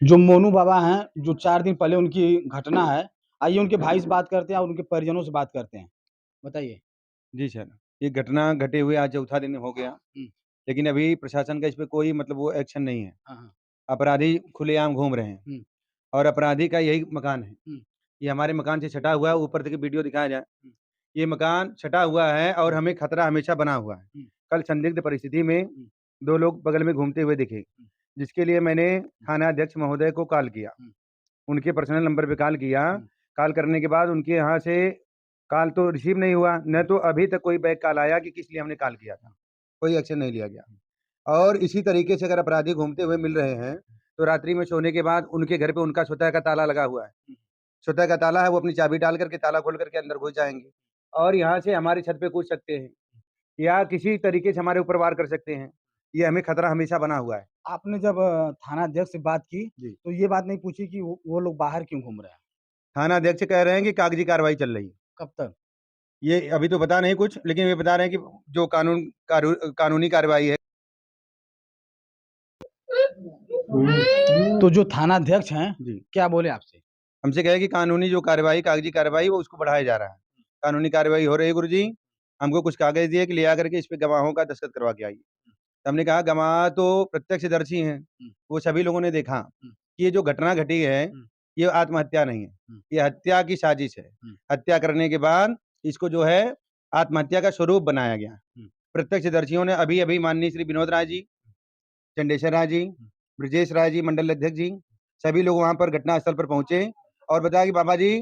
जो मोनू बाबा हैं, जो 4 दिन पहले उनकी घटना है, आइए उनके भाई से बात करते हैं और उनके परिजनों से बात करते हैं। बताइए। जी सर, ये घटना घटे हुए आज चौथा दिन हो गया, हुँ। लेकिन अभी प्रशासन का इस पे कोई मतलब वो एक्शन नहीं है। हाँ, हाँ। अपराधी खुलेआम घूम रहे हैं हुँ, और अपराधी का यही मकान है। हुँ, ये हमारे मकान से सटा हुआ है, ऊपर से वीडियो दिखाया जाए। हुँ, ये मकान सटा हुआ है और हुँ, हमें खतरा हमेशा बना हुआ है। हुँ, कल संदिग्ध परिस्थिति में हुँ, 2 लोग बगल में घूमते हुए दिखे, हुँ, जिसके लिए मैंने थानाध्यक्ष महोदय को कॉल किया। हुँ, उनके पर्सनल नंबर पे कॉल किया। हुँ, कॉल करने के बाद उनके यहाँ से कॉल तो रिसीव नहीं हुआ, न तो अभी तक कोई बैक कॉल आया कि किस लिए हमने कॉल किया था। कोई एक्शन नहीं लिया गया। और इसी तरीके से अगर अपराधी घूमते हुए मिल रहे हैं, तो रात्रि में सोने के बाद उनके घर पे उनका स्वतः का ताला लगा हुआ है। हुँ, स्वतः का ताला है, वो अपनी चाबी डाल करके ताला खोल करके अंदर घुस जाएँगे और यहाँ से हमारी छत पे कूद सकते हैं या किसी तरीके से हमारे ऊपर वार कर सकते हैं। ये हमें खतरा हमेशा बना हुआ है। आपने जब थानाध्यक्ष से बात की, जी। तो ये बात नहीं पूछी कि वो लोग बाहर क्यों घूम रहे हैं? थानाध्यक्ष कह रहे हैं कि कागजी कार्रवाई चल रही है। कब तक? ये अभी तो बता नहीं कुछ, लेकिन ये बता रहे हैं कि जो कानूनी कार्रवाई है। तो जो थानाध्यक्ष हैं, जी। क्या बोले आपसे? हमसे कहे कि कानूनी जो कार्रवाई, कागजी कार्रवाई वो उसको बढ़ाया जा रहा है। कानूनी कार्रवाई हो रही है गुरुजी, हमको कुछ कागज़ दिए कि ले आकर के इस पे गवाहों का दस्तखत करवा के आइए। तो हमने कहा गवाह तो प्रत्यक्षदर्शी हैं, हुँ, वो सभी लोगों ने देखा हुँ, कि ये जो घटना घटी है, हुँ, ये आत्महत्या नहीं है, हुँ, ये हत्या की साजिश है। हुँ, हत्या करने के बाद इसको जो है आत्महत्या का स्वरूप बनाया गया। हुँ, प्रत्यक्षदर्शियों ने अभी-अभी माननीय श्री विनोद राय जी, चंडेश्वर राय जी, हुँ, ब्रजेश राय जी, मंडल अध्यक्ष जी, सभी लोग वहाँ पर घटनास्थल पर पहुँचे और बताया कि बाबा जी,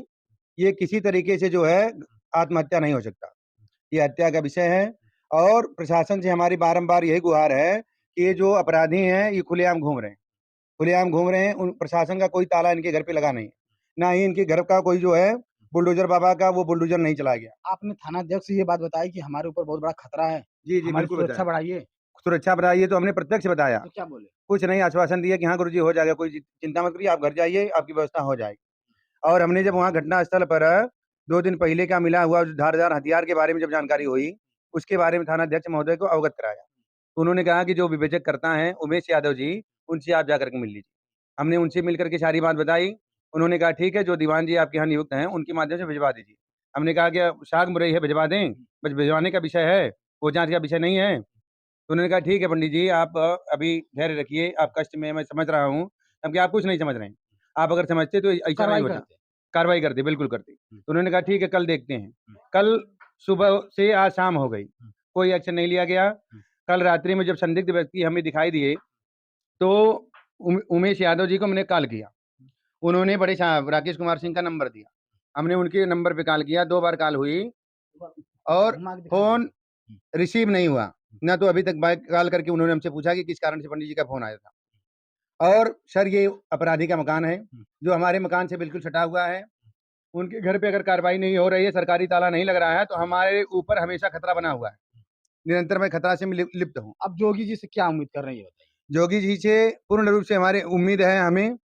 ये किसी तरीके से जो है आत्महत्या नहीं हो सकता। ये हत्या का विषय है और प्रशासन से हमारी बारंबार यही गुहार है कि ये जो अपराधी हैं, ये खुलेआम घूम रहे हैं। खुलेआम घूम रहे हैं, उन प्रशासन का कोई ताला इनके घर पे लगा नहीं है। ना ही इनके घर का कोई जो है बुलडोज़र बाबा का वो बुलडोज़र नहीं चलाया गया। आपने थानाध्यक्ष से ये बात बताई कि हमारे ऊपर बहुत बड़ा खतरा है, जी, जी, हमारी बिल्कुल सुरक्षा बताया। बढ़ाइए, सुरक्षा बताइए तो हमने प्रत्यक्ष बताया। तो क्या बोले? कुछ नहीं आश्वासन दिया कि हाँ गुरुजी हो जाएगा, कोई चिंता मत करिए, आप घर जाइए, आपकी व्यवस्था हो जाएगी। और हमने जब वहाँ घटनास्थल पर 2 दिन पहले का मिला हुआ जो धारदार हथियार के बारे में जब जानकारी हुई, उसके बारे में थानाध्यक्ष महोदय को अवगत कराया। तो उन्होंने कहा कि जो विवेचक करता है उमेश यादव जी, उनसे आप जाकर के मिल लीजिए। हमने उनसे मिल कर के सारी बात बताई। उन्होंने कहा ठीक है, जो दीवान जी आपके यहाँ नियुक्त हैं, उनके माध्यम से भिजवा दीजिए। हमने कहा क्या साख मुरई है भिजवा दें? बस भिजवाने का विषय है, वो जाँच का विषय नहीं है। तो उन्होंने कहा ठीक है पंडित जी, आप अभी धैर्य रखिए, आप कष्ट में मैं समझ रहा हूँ। हम कहा आप कुछ नहीं समझ रहे हैं। आप अगर समझते तो तो ऐसा नहीं कार्रवाई होता। करते। कार्रवाई करते, बिल्कुल करते। हुँ, तो उन्होंने कहा ठीक है कल देखते हैं। हुँ, कल सुबह से आज शाम हो गई, हुँ, कोई एक्शन नहीं लिया गया। हुँ, कल रात्रि में जब संदिग्ध व्यक्ति हमें दिखाई दिए, तो उमेश यादव जी को मैंने कॉल किया। उन्होंने बड़े साहब राकेश कुमार सिंह का नंबर दिया। हमने उनके नंबर पे कॉल किया, 2 बार कॉल हुई और घुमा के दिखा दीजिए। फ़ोन रिसीव नहीं हुआ। ना तो अभी तक बैक कॉल करके उन्होंने हमसे पूछा कि किस कारण से पंडित जी का फ़ोन आया था। और सर ये अपराधी का मकान है, हुँ, जो हमारे मकान से बिल्कुल सटा हुआ है। उनके घर पे अगर कार्रवाई नहीं हो रही है, सरकारी ताला नहीं लग रहा है, तो हमारे ऊपर हमेशा खतरा बना हुआ है। निरंतर मैं खतरा से लिप्त हूँ। अब जोगी जी से क्या उम्मीद कर रहे हैं ये बताइए? जोगी जी से पूर्ण रूप से हमारी उम्मीद है हमें,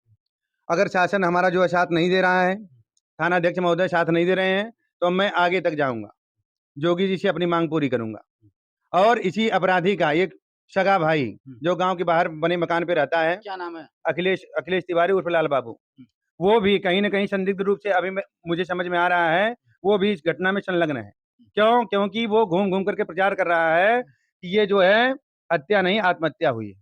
अगर शासन हमारा जो है साथ नहीं दे रहा है, थानाध्यक्ष महोदय साथ नहीं दे रहे हैं, तो मैं आगे तक जाऊँगा। जोगी जी से अपनी माँग पूरी करूँगा। और इसी अपराधी का एक सगा भाई, हुँ, जो गाँव के बाहर बने मकान पे रहता है, क्या नाम है? अखिलेश अखिलेश तिवारी उर्फ लाल बाबू। हुँ, वो भी कहीं न कहीं संदिग्ध रूप से अभी मैं मुझे समझ में आ रहा है, वो भी इस घटना में संलग्न है। क्यों? क्योंकि वो घूम-घूम करके प्रचार कर रहा है कि ये जो है हत्या नहीं आत्महत्या हुई है।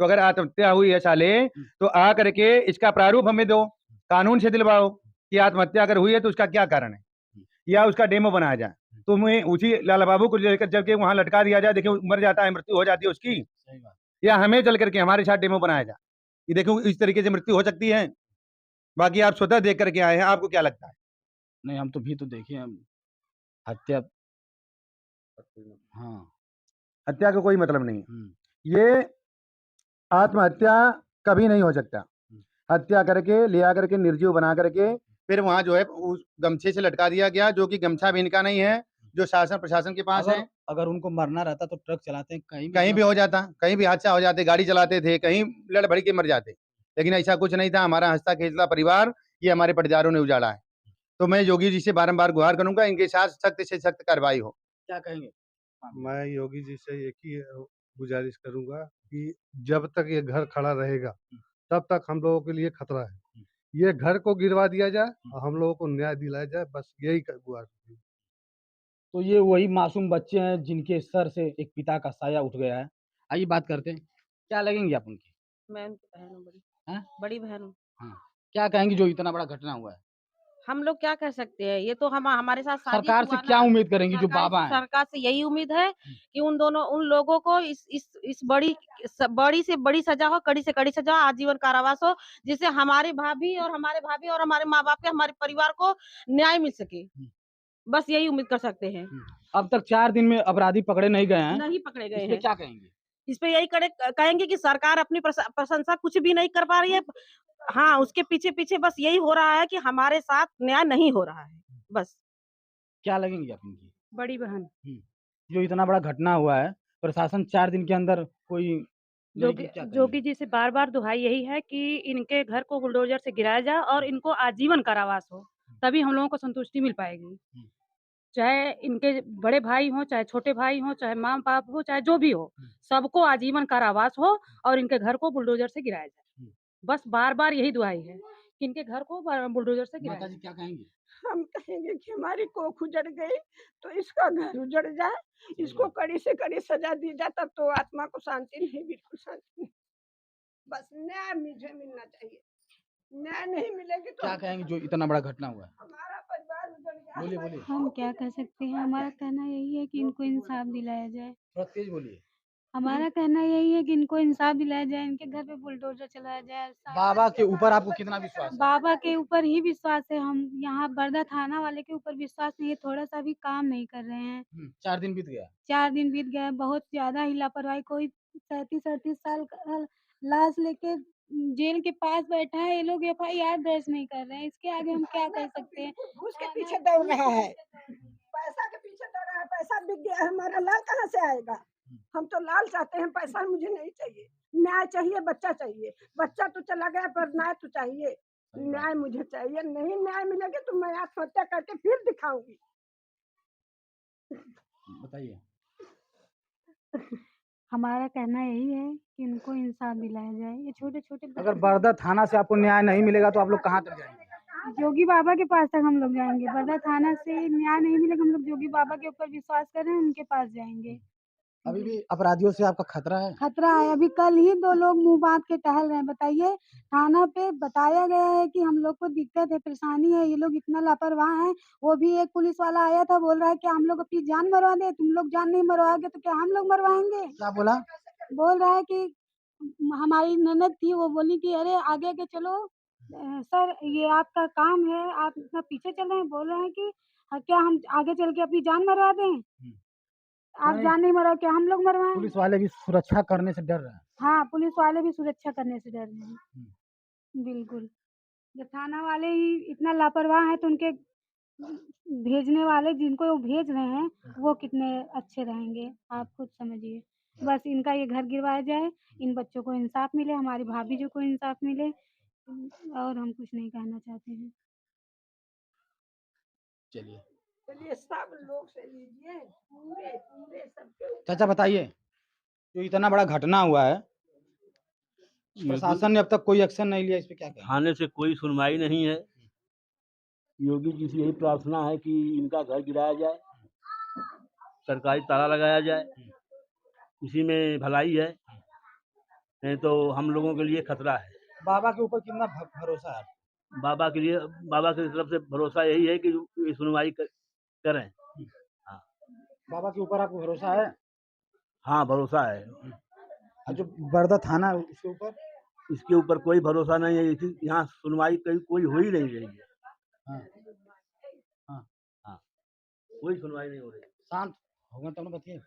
तो अगर आत्महत्या हुई है साले, हुँ, तो आ करके इसका प्रारूप हमें दो, कानून से दिलवाओ कि आत्महत्या अगर हुई है तो उसका क्या कारण है? हुँ, या उसका डेमो बनाया जाए। हुँ, तो मैं उसी लाला बाबू को लेकर चल के वहाँ लटका दिया जाए, देखिए मर जाता है, मृत्यु हो जाती है उसकी, सही बात। या हमें चल करके हमारे साथ डेमो बनाया जाए। कि देखो इस तरीके से मृत्यु हो सकती है। बाकी आप स्वतः देख कर के आए हैं, आपको क्या लगता है? नहीं हम तो भी तो देखे हम हत्या। हाँ, हत्या का कोई मतलब नहीं है। हुँ, ये आत्महत्या कभी नहीं हो सकता। हुँ, हत्या करके, ले आकर के निर्जीव बना करके, फिर वहाँ जो है उस गमछे से लटका दिया गया, जो कि गमछा भी इनका नहीं है, जो शासन प्रशासन के पास अगर है। अगर उनको मरना रहता तो ट्रक चलाते हैं, कहीं भी कहीं इतना। भी हो जाता, कहीं भी हादसा हो जाते, गाड़ी चलाते थे, कहीं लड़ भड़ के मर जाते। लेकिन ऐसा कुछ नहीं था, हमारा हँसता-खेलता परिवार, ये हमारे पटदारों ने उजाड़ा है। तो मैं योगी जी से बारंबार गुहार करूँगा, इनके साथ सख्त से सख्त कार्रवाई हो। क्या कहेंगे? हाँ, मैं योगी जी से एक ही गुज़ारिश करूँगा कि जब तक ये घर खड़ा रहेगा, तब तक हम लोगों के लिए खतरा है। ये घर को गिरवा दिया जाए और हम लोगों को न्याय दिलाया जाए, बस यही गुहार है। तो ये वही मासूम बच्चे हैं जिनके सर से एक पिता का साया उठ गया है। आइए बात करते हैं, क्या लगेंगी आप उनकी? मैं उनकी बहन हूँ, बड़ी हैं? बड़ी बहन हूँ। हाँ, क्या कहेंगी जो इतना बड़ा घटना हुआ है? हम लोग क्या कह सकते हैं, ये तो हमारे साथ साजिश सरकार से हुआ क्या ना। उम्मीद करेंगी जो बाबा हैं? सरकार से यही उम्मीद है कि उन लोगों को इस बड़ी से बड़ी सजा हो, कड़ी से कड़ी सजा हो, आजीवन कारावास हो, जिससे हमारी भाभी और हमारे माँ बाप के, हमारे परिवार को न्याय मिल सके। बस यही उम्मीद कर सकते हैं। अब तक 4 दिन में अपराधी पकड़े नहीं गए हैं, नहीं पकड़े इस गए पे हैं। क्या कहेंगे? इस पे यही कहेंगे कि सरकार अपनी प्रशंसा कुछ भी नहीं कर पा रही है। हाँ, उसके पीछे बस यही हो रहा है कि हमारे साथ न्याय नहीं हो रहा है, बस। क्या लगेंगी आप इनकी? बड़ी बहन। जो इतना बड़ा घटना हुआ है, प्रशासन 4 दिन के अंदर कोई नहीं की, क्या कहेंगे? जोगी जी से बार-बार दुहाई यही है कि इनके घर को बुलडोज़र से गिराया जाए और इनको आजीवन कारावास हो, तभी हम लोगों को संतुष्टि मिल पाएगी। चाहे इनके बड़े भाई हों, चाहे छोटे भाई हों, चाहे माँ-बाप हो, चाहे जो भी हो, सबको आजीवन कारावास हो और इनके घर को बुलडोज़र से गिराया जाए। बस बार-बार यही दुहाई है कि इनके घर को बुलडोज़र से गिराया माताजी जाए। क्या कहेंगी? हम कहेंगे कि हमारी कोख उजड़ गई तो इसका घर उजड़ जाए, इसको कड़ी से कड़ी सजा दी जाए, तब तो आत्मा को शांति नहीं, बिल्कुल शांति नहीं। बस न्याय मुझे मिलना चाहिए, न्याय नहीं मिलेगी तो क्या कहेंगे जो इतना बड़ा घटना हुआ है? हमारा परिवार उजड़ गया। बोलिए, बोलिए। हम क्या कह सकते हैं, हमारा कहना यही है कि इनको इंसाफ दिलाया जाए। थोड़ा तेज बोलिए। हमारा कहना यही है कि इनको इंसाफ दिलाया जाए, इनके घर पे बुलडोज़र चलाया जाए। बाबा के ऊपर आपको कितना विश्वास है? बाबा के ऊपर ही विश्वास है, हम यहाँ बरदा थाना वाले के ऊपर विश्वास नहीं है, थोड़ा-सा भी काम नहीं कर रहे हैं। 4 दिन बीत गया। 4 दिन बीत गए, बहुत ज़्यादा ही लापरवाही, कोई 37-38 साल का लाश लेके जेल के पास बैठा है, ये लोग एफआईआर दर्ज नहीं कर रहे हैं, इसके आगे हम क्या कर सकते हैं? घूस के पीछे दौड़ रहा है, पैसा के पीछे दौड़ रहा है, पैसा बिक गया है, हमारा लाल कहाँ से आएगा? हम तो लाल चाहते हैं, पैसा मुझे नहीं चाहिए, न्याय चाहिए, बच्चा चाहिए, बच्चा तो चला गया पर न्याय तो चाहिए, न्याय मुझे चाहिए, नहीं न्याय मिलेगा तो मैं आत्महत्या करके फिर दिखाऊंगी। बताइए। हमारा कहना यही है कि इनको इंसाफ दिलाया जाए। ये छोटे-छोटे अगर बरदा थाना से आपको न्याय नहीं मिलेगा तो आप लोग कहाँ तक जाएंगे? जोगी बाबा के पास तक हम लोग जाएँगे। बरदा थाना से न्याय नहीं मिलेगा, हम लोग जोगी बाबा के ऊपर विश्वास कर रहे हैं, उनके पास जाएँगे। अभी भी अपराधियों से आपका खतरा है? खतरा है, अभी कल ही 2 लोग मुँह बाँध के टहल रहे हैं। बताइए, थाना पे बताया गया है कि हम लोग को दिक्कत है, परेशानी है, ये लोग इतना लापरवाह हैं। वो भी एक पुलिस वाला आया था, बोल रहा है कि हम लोग अपनी जान मरवा दें, तुम लोग जान नहीं मरवाओगे तो क्या हम लोग मरवाएँगे? क्या बोला? बोल रहा है कि हमारी ननद थी, वो बोली कि अरे आगे आगे चलो, सर ये आपका काम है, आप इतना पीछे चल रहे हैं। बोल रहे हैं कि क्या हम आगे चल के अपनी जान मरवा दें? आप नहीं। जान नहीं मरवाओ, क्या हम लोग मरवाएं? पुलिस वाले भी सुरक्षा करने से डर रहे हैं। हाँ, पुलिस वाले भी सुरक्षा करने से डर रहे हैं। बिल्कुल, जब थाना वाले ही इतना लापरवाह हैं तो उनके भेजने वाले जिनको वो भेज रहे हैं, वो कितने अच्छे रहेंगे, आप खुद समझिए। बस इनका ये घर गिरवाया जाए, इन बच्चों को इंसाफ मिले, हमारी भाभी जी को इंसाफ मिले, और हम कुछ नहीं कहना चाहते हैं। चलिए। चलिए सब लोग से लीजिए, पूरे पूरे सबके चाचा बताइए, जो इतना बड़ा घटना हुआ है, प्रशासन ने अब तक कोई एक्शन नहीं लिया, इस पे क्या कहें? थाने से कोई सुनवाई नहीं है। योगी जी से यही प्रार्थना है कि इनका घर गिराया जाए, सरकारी ताला लगाया जाए, उसी में भलाई है, नहीं तो हम लोगों के लिए खतरा है। बाबा के ऊपर कितना भरोसा है? बाबा की तरफ से भरोसा यही है कि ये सुनवाई करें। हाँ, बाबा के ऊपर आपको भरोसा है? हाँ भरोसा है। और जो बरदा थाना है उसके ऊपर? इसके ऊपर कोई भरोसा नहीं है, यहाँ सुनवाई कोई हो ही नहीं रही है। हाँ। हाँ। हाँ, कोई सुनवाई नहीं हो रही। शांत होगा तब ना बताइए।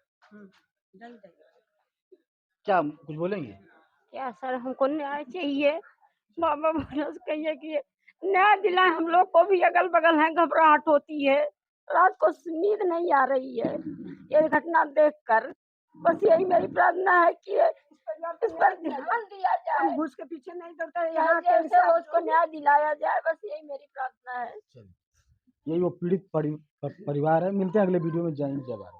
क्या कुछ बोलेंगे? क्या सर, हमको न्याय चाहिए, बाबा भरोसा से कहिए कि न्याय दिलाए, हम लोग को भी अगल बगल है, घबराहट होती है, रात को नींद नहीं आ रही है ये घटना देखकर। बस यही मेरी प्रार्थना है कि इस पर ध्यान दिया जाए, घूस के पीछे नहीं दौड़ता, यहाँ के उसको न्याय दिलाया जाए, बस यही मेरी प्रार्थना है। यही वो पीड़ित परिवार है। मिलते हैं अगले वीडियो में। जय हिंद, जय भारत।